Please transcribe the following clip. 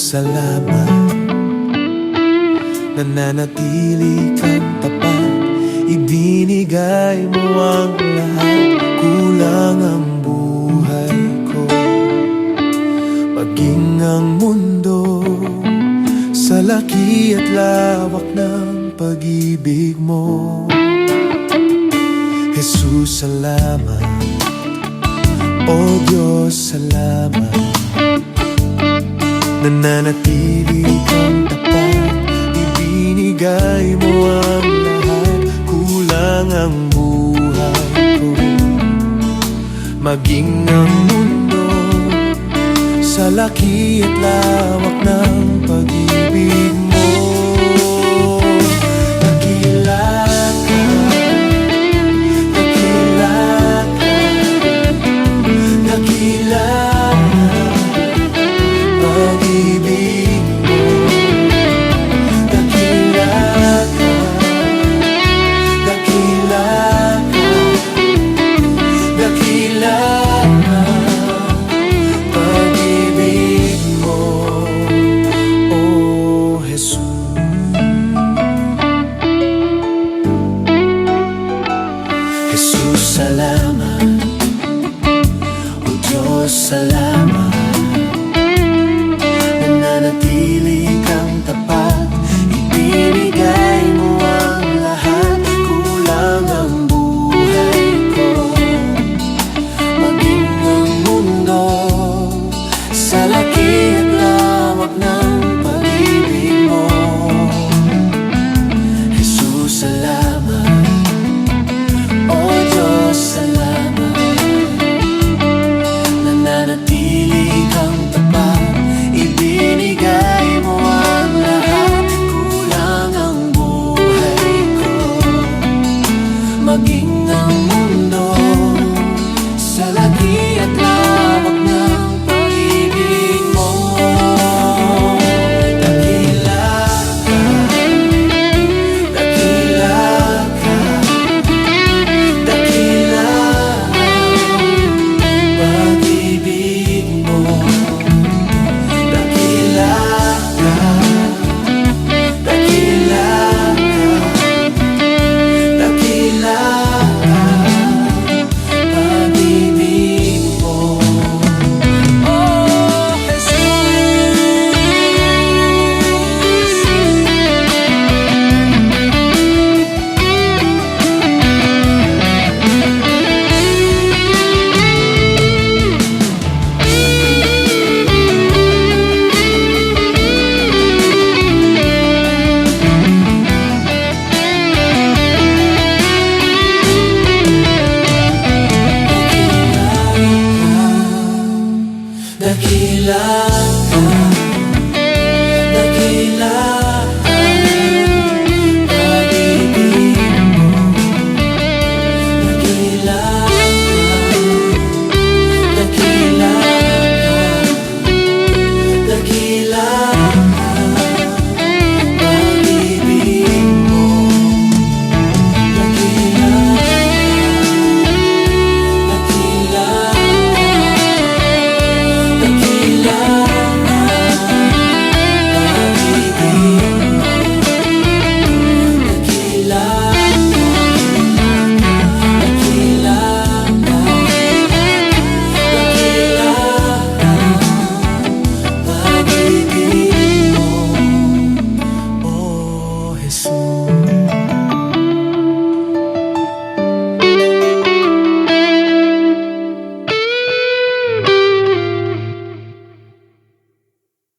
salamat. Nananatili kang tapat, ibinigay mo ang lahat. Kulang ang buhay ko, maging ang mundo sa laki at lawak ng pag-ibig mo. Jesus, salamat. O Diyos, salamat. Nananatili kang tapat, ibinigay mo ang lahat. Kulang ang buhay ko, maging ang mundo sa laki at lawak ng pag-ibig mo. Jesus, salamat. O Diyos, salamat. Nananatili kang tapat, ibinigay mo ang lahat. Kulang ang buhay ko, maging ang mundo sa laki at lawak ng pag-ibig mo. Jesus, salamat.